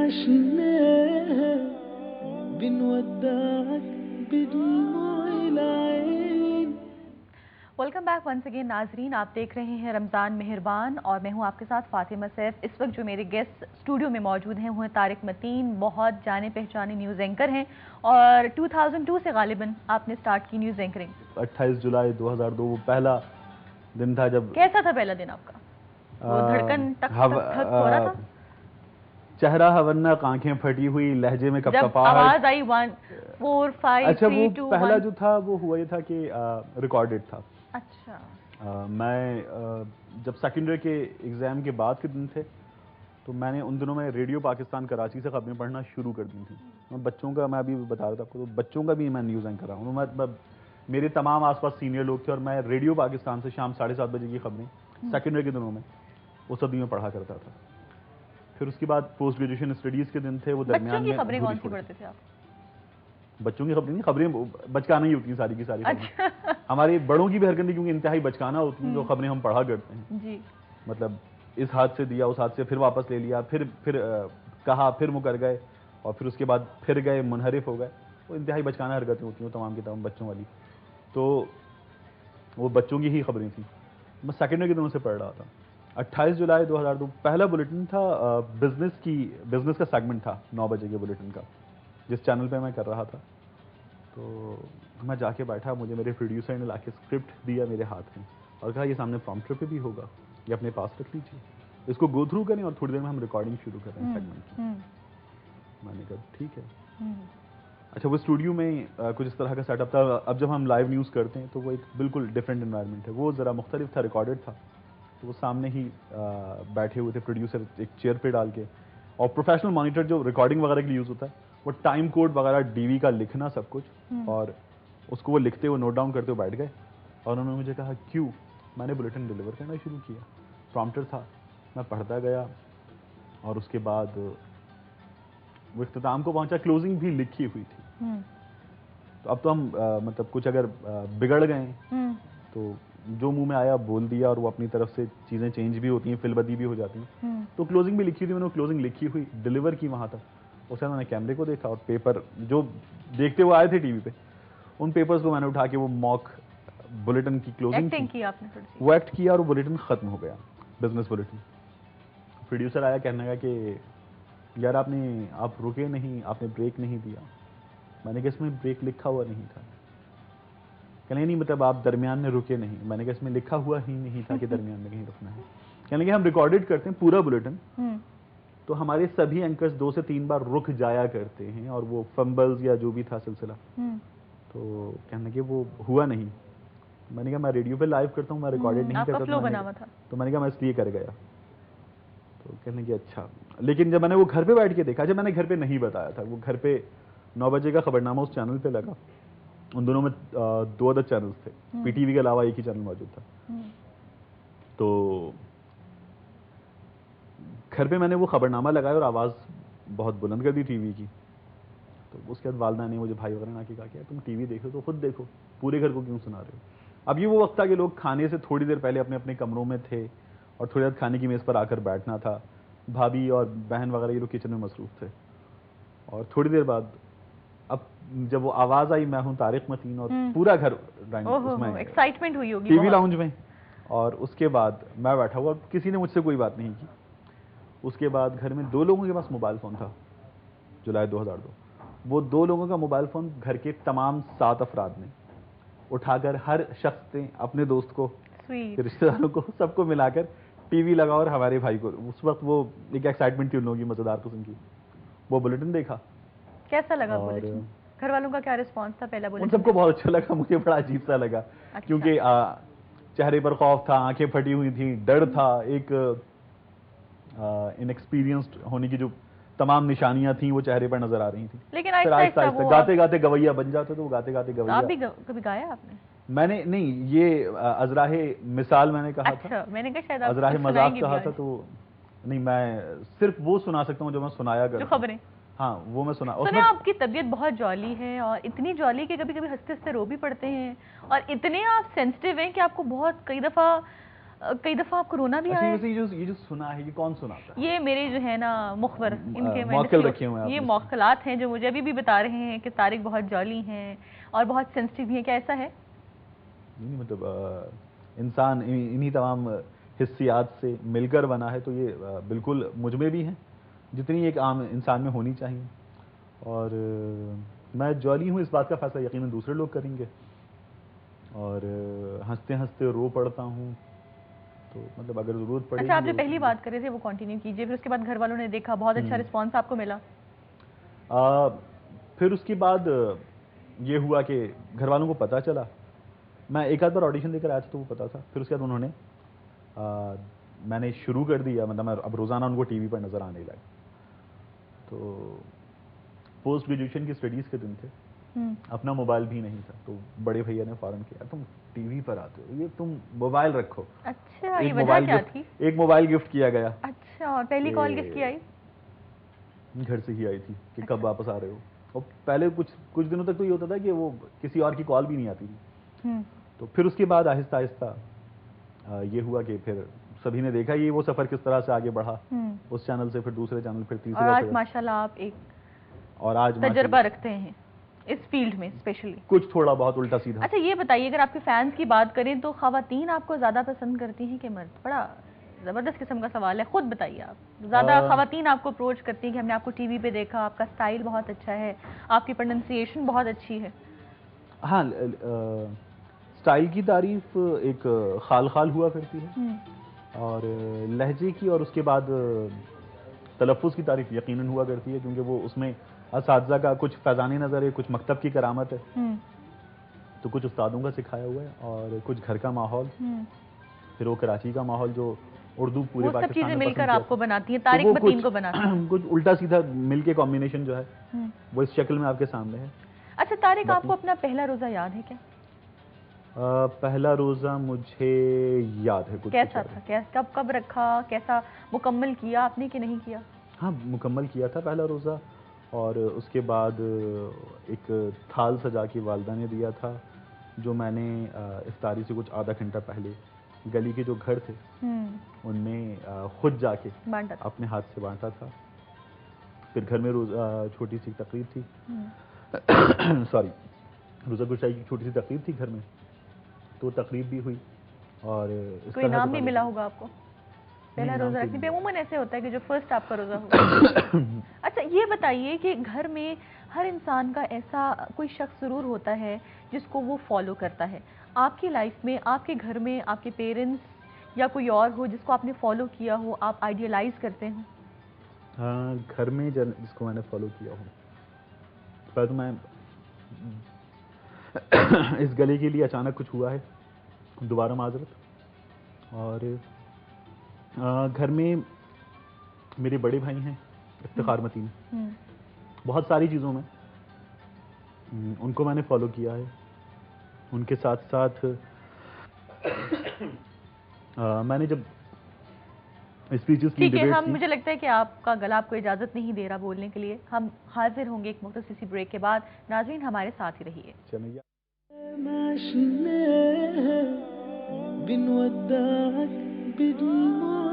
عشناها بنودعك بدموع العين. Welcome back once again ناظرین، آپ دیکھ رہے ہیں رمضان مہربان اور میں ہوں آپ کے ساتھ فاطمہ سیف. اس وقت جو میرے گیسٹ اسٹوڈیو میں موجود ہیں وہ ہیں طارق متین، بہت جانے پہچانے نیوز اینکر ہیں اور 2002 سے غالباً آپ نے سٹارٹ کی نیوز اینکرنگ. 28 جولائی 2002 وہ پہلا دن تھا جب. کیسا تھا پہلا دن آپ کا؟ وہ دھڑکن ٹک ٹک ٹھک ہو رہا تھا؟ چہرہ ہونک، آنکھیں پھٹی ہوئی، لہجے میں کپکپاہٹ. جب آواز آئی 1 4 5 اچھا 3 2 وہ پہلا جو تھا وہ ہوا یہ تھا کہ ریکارڈڈ تھا. اچھا. میں جب سیکنڈری کے ایگزام کے بعد کے دن تھے تو میں نے ان دنوں میں ریڈیو پاکستان کراچی سے خبریں پڑھنا شروع کر دی تھیں. بچوں کا میں ابھی بتا رہا تھا آپ کو، تو بچوں کا بھی میں نیوز اینکر رہا ہوں. میرے تمام آس پاس سینئر لوگ تھے اور میں ریڈیو پاکستان سے شام 7:30 بجے کی خبریں سیکنڈری کے دنوں میں وہ صدی میں پڑھا کرتا تھا. پھر اس کے بعد پوسٹ گریجویشن اسٹڈیز کے دن تھے، وہ درمیان میں. بچوں کی خبریں کون سی پڑھتے تھے آپ؟ بچوں کی خبریں نہیں، خبریں بچکانا ہی ہوتی ہیں ساری کی ساری. ہمارے بڑوں کی بھی حرکت نہیں، کیونکہ انتہائی بچکانا ہوتی ہیں جو خبریں ہم پڑھا کرتے ہیں. جی. مطلب اس ہاتھ سے دیا، اس ہاتھ سے پھر واپس لے لیا، پھر کہا، پھر مکر گئے اور پھر اس کے بعد پھر گئے، منحرف ہو گئے. وہ انتہائی بچکانا حرکتیں ہوتی ہیں تمام کی تمام بچوں والی. تو وہ بچوں کی ہی خبریں تھیں. میں سیکنڈری کے دنوں سے پڑھ رہا تھا. 28 جولائی 2002 پہلا بلیٹن تھا، بزنس کا سیگمنٹ تھا 9 بجے کے بلیٹن کا، جس چینل پہ میں کر رہا تھا. تو میں جا کے بیٹھا، مجھے میرے پروڈیوسر نے لا کے اسکرپٹ دیا میرے ہاتھ میں اور کہا یہ سامنے پرومپٹر پہ بھی ہوگا، یہ اپنے پاس رکھ لیجیے، اس کو گو تھرو کریں اور تھوڑی دیر میں ہم ریکارڈنگ شروع کریں سیگمنٹ کی. میں نے کہا ٹھیک ہے. اچھا وہ اسٹوڈیو میں کچھ اس طرح کا سیٹ اپ تھا. اب جب ہم لائیو نیوز کرتے ہیں تو وہ ایک بالکل ڈفرینٹ انوائرمنٹ ہے، وہ ذرا مختلف تھا، ریکارڈڈ تھا. تو وہ سامنے ہی بیٹھے ہوئے تھے پروڈیوسر ایک چیئر پہ ڈال کے، اور پروفیشنل مانیٹر جو ریکارڈنگ وغیرہ کے لیے یوز ہوتا ہے وہ ٹائم کوڈ وغیرہ ڈی وی کا لکھنا سب کچھ، اور اس کو وہ لکھتے ہوئے نوٹ ڈاؤن کرتے ہوئے بیٹھ گئے. اور انہوں نے مجھے کہا کیوں. میں نے بلیٹن ڈلیور کرنا شروع کیا. پرومپٹر تھا، میں پڑھتا گیا اور اس کے بعد وہ اختتام کو پہنچا. کلوزنگ بھی لکھی ہوئی تھی. تو اب تو ہم مطلب کچھ اگر بگڑ گئے تو جو منہ میں آیا بول دیا، اور وہ اپنی طرف سے چیزیں چینج بھی ہوتی ہیں، فل بدی بھی ہو جاتی ہیں. تو کلوزنگ بھی لکھی تھی، میں نے کلوزنگ لکھی ہوئی ڈلیور کی وہاں تک. اس میں نے کیمرے کو دیکھا اور پیپر جو دیکھتے ہوئے آئے تھے ٹی وی پہ، ان پیپرز کو میں نے اٹھا کے وہ موک بلیٹن کی کلوزنگ کی، وہ ایکٹ کیا اور وہ بلیٹن ختم ہو گیا، بزنس بلیٹن. پروڈیوسر آیا، کہنے لگا کہ یار آپ رکے نہیں، آپ نے بریک نہیں دیا. میں نے کہا اس میں بریک لکھا ہوا نہیں تھا. کہنے نہیں مطلب آپ درمیان میں رکے نہیں. میں نے کہا اس میں لکھا ہوا ہی نہیں تھا کہ درمیان میں کہیں رکنا ہے. کہنے کہ ہم ریکارڈڈ کرتے ہیں پورا بلیٹن، تو ہمارے سبھی اینکرز 2 سے 3 بار رک جایا کرتے ہیں، اور وہ فمبلز یا جو بھی تھا سلسلہ، تو کہنے کہ وہ ہوا نہیں. میں نے کہا میں ریڈیو پہ لائیو کرتا ہوں، میں ریکارڈڈ نہیں کرتا. تو میں نے کہا میں اس لیے کر گیا. تو کہنے کہ اچھا. لیکن جب میں نے وہ گھر پہ بیٹھ کے دیکھا، جب میں نے گھر پہ نہیں بتایا تھا، وہ گھر پہ 9 بجے کا خبرنامہ اس چینل پہ لگا. ان دونوں میں 2 عدد چینلز تھے، پی ٹی وی کے علاوہ ایک ہی چینل موجود تھا. تو گھر پہ میں نے وہ خبرنامہ لگایا اور آواز بہت بلند کر دی ٹی وی کی. تو اس کے بعد والدہ نے مجھے بھائی وغیرہ نے آ کے کہا کہ تم ٹی وی دیکھو تو خود دیکھو، پورے گھر کو کیوں سنا رہے ہو. اب یہ وہ وقت تھا کہ لوگ کھانے سے تھوڑی دیر پہلے اپنے اپنے کمروں میں تھے اور تھوڑی دیر کھانے کی میز پر آ کر بیٹھنا تھا. بھابھی اور بہن وغیرہ یہ لوگ کچن میں مصروف تھے. اور تھوڑی دیر بعد اب جب وہ آواز آئی میں ہوں طارق متین، اور پورا گھر ایکسائٹمنٹ ہوئی ہوگی ٹی وی لاؤنج میں. اور اس کے بعد میں بیٹھا ہوا، کسی نے مجھ سے کوئی بات نہیں کی. اس کے بعد گھر میں 2 لوگوں کے پاس موبائل فون تھا. جولائی 2002 وہ 2 لوگوں کا موبائل فون گھر کے تمام 7 افراد نے اٹھا کر، ہر شخص نے اپنے دوست کو، رشتہ داروں کو، سب کو ملا کر ٹی وی لگا اور ہمارے بھائی کو. اس وقت وہ ایک ایکسائٹمنٹ تھی ان لوگوں کی مزیدار قسم کی. وہ بلیٹن دیکھا. کیسا لگا بلیٹن؟ گھر والوں کا کیا رسپانس تھا پہلا بلیٹن؟ ان سب کو بہت اچھا لگا. مجھے بڑا عجیب سا لگا، کیونکہ چہرے پر خوف تھا، آنکھیں پھٹی ہوئی تھیں، ڈر تھا، ایک انیکسپیرینسڈ ہونے کی جو تمام نشانیاں تھیں وہ چہرے پر نظر آ رہی تھیں. لیکن آہستہ آہستہ گاتے گاتے گویا بن جاتے تو وہ گاتے گاتے گویا. آپ بھی کبھی گایا آپ نے؟ میں نے نہیں، یہ ازراہ مثال میں نے کہا تھا، میں نے کہا شاید ازراہ مذاق کہا تھا. تو نہیں، میں صرف وہ سنا سکتا ہوں جو میں سنایا کرتا ہوں، جو خبریں. ہاں وہ میں سنا. سنیں آپ کی طبیعت بہت جولی ہے، اور اتنی جولی کہ کبھی کبھی ہنستے ہنستے رو بھی پڑتے ہیں، اور اتنے آپ سینسٹیو ہیں کہ آپ کو بہت کئی دفعہ کئی دفعہ آپ کو رونا بھی آیا ہے؟ یہ جو سنا ہے یہ کون سناتا ہے؟ یہ میرے جو ہے نا مخبر ان کے موکل رکھے ہوئے ہیں یہ موکلات ہیں جو مجھے ابھی بھی بتا رہے ہیں کہ طارق بہت جولی ہیں اور بہت سینسٹیو ہیں. کیا ایسا ہے؟ نہیں مطلب انسان انہی تمام حسیات سے مل کر بنا ہے تو یہ بالکل مجھ میں بھی ہیں جتنی ایک عام انسان میں ہونی چاہیے. اور میں جولی ہوں اس بات کا فیصلہ یقیناً دوسرے لوگ کریں گے. اور ہنستے ہنستے رو پڑتا ہوں تو مطلب اگر ضرورت پڑے. اچھا آپ جو پہلی بات کر رہے تھے وہ کنٹینیو کیجئے. پھر اس کے بعد گھر والوں نے دیکھا بہت اچھا رسپانس آپ کو ملا. پھر اس کے بعد یہ ہوا کہ گھر والوں کو پتہ چلا. میں ایک آدھ بار آڈیشن دے کر آیا تھا تو وہ پتا تھا. پھر اس کے بعد انہوں نے میں نے شروع کر دیا مطلب میں اب روزانہ ان کو ٹی وی پر نظر آنے لگا. تو پوسٹ گریجویشن کی اسٹڈیز کے دن تھے, اپنا موبائل بھی نہیں تھا. تو بڑے بھیا نے فوراً کیا تم ٹی وی پر آتے ہو یہ تم موبائل رکھو. اچھا یہ وجہ کیا تھی؟ ایک موبائل گفٹ کیا گیا. اچھا اور پہلی کال کس کی آئی؟ گھر سے ہی آئی تھی کہ کب واپس آ رہے ہو. اور پہلے کچھ دنوں تک تو یہ ہوتا تھا کہ وہ کسی اور کی کال بھی نہیں آتی تھی. تو پھر اس کے بعد آہستہ آہستہ یہ ہوا کہ پھر سبھی نے دیکھا یہ وہ سفر کس طرح سے آگے بڑھا. اس چینل سے پھر دوسرے چینل پھر تیسرے. اور آج ماشاءاللہ آپ ایک تجربہ رکھتے ہیں اس فیلڈ میں اسپیشلی. کچھ تھوڑا بہت الٹا سیدھا. اچھا یہ بتائیے اگر آپ کے فینس کی بات کریں تو خواتین آپ کو زیادہ پسند کرتی ہیں کہ مرد؟ بڑا زبردست قسم کا سوال ہے. خود بتائیے آپ. زیادہ خواتین آپ کو اپروچ کرتی ہیں کہ ہم نے آپ کو ٹی وی پہ دیکھا, آپ کا اسٹائل بہت اچھا ہے, آپ کی پروننسیشن بہت اچھی ہے. ہاں اسٹائل کی تعریف ایک خال خال ہوا کرتی ہے اور لہجے کی اور اس کے بعد تلفظ کی تعریف یقیناً ہوا کرتی ہے کیونکہ وہ اس میں اساتذہ کا کچھ فیضان نظر ہے, کچھ مکتب کی کرامت ہے, تو کچھ استادوں کا سکھایا ہوا ہے اور کچھ گھر کا ماحول, پھر وہ کراچی کا ماحول جو اردو پورے پاکستان میں سب چیزیں مل کر آپ کو بناتی ہیں, طارق متین کو بناتی ہیں. کچھ الٹا سیدھا مل کے کمبینیشن جو ہے وہ اس شکل میں آپ کے سامنے ہے. اچھا طارق آپ کو اپنا پہلا روزہ یاد ہے کیا؟ پہلا روزہ مجھے یاد ہے. کچھ کیسا تھا؟ کب رکھا, کیسا مکمل کیا آپ نے کہ نہیں کیا؟ ہاں مکمل کیا تھا پہلا روزہ. اور اس کے بعد ایک تھال سجا کے والدہ نے دیا تھا جو میں نے افطاری سے کچھ آدھا گھنٹہ پہلے گلی کے جو گھر تھے ان میں خود جا کے اپنے ہاتھ سے بانٹا تھا. پھر گھر میں چھوٹی سی تقریب تھی, سوری روزہ گشائی کی چھوٹی سی تقریب تھی گھر میں, تو تقریب بھی ہوئی. اور کوئی انعام بھی ملا ہوگا آپ کو پہلا روزہ رکھنے پہ؟ عموماً ایسے ہوتا ہے کہ جو فرسٹ آپ کا روزہ ہوگا. اچھا یہ بتائیے کہ گھر میں ہر انسان کا ایسا کوئی شخص ضرور ہوتا ہے جس کو وہ فالو کرتا ہے. آپ کی لائف میں, آپ کے گھر میں آپ کے پیرنٹس یا کوئی اور ہو جس کو آپ نے فالو کیا ہو, آپ آئیڈیلائز کرتے ہوں؟ ہاں گھر میں جس کو میں نے فالو کیا ہو, پہلے تو میں اس گلے کے لیے اچانک کچھ ہوا ہے, دوبارہ معذرت. اور گھر میں میرے بڑے بھائی ہیں افتخار متین, بہت ساری چیزوں میں ان کو میں نے فالو کیا ہے. ان کے ساتھ ساتھ میں نے جب اسپیچز کی ٹھیک ہے, ہم مجھے لگتا ہے کہ آپ کا گلا آپ کو اجازت نہیں دے رہا بولنے کے لیے. ہم حاضر ہوں گے ایک مختصر سی بریک کے بعد. ناظرین ہمارے ساتھ ہی رہیے. ماشي بنودعك بدموع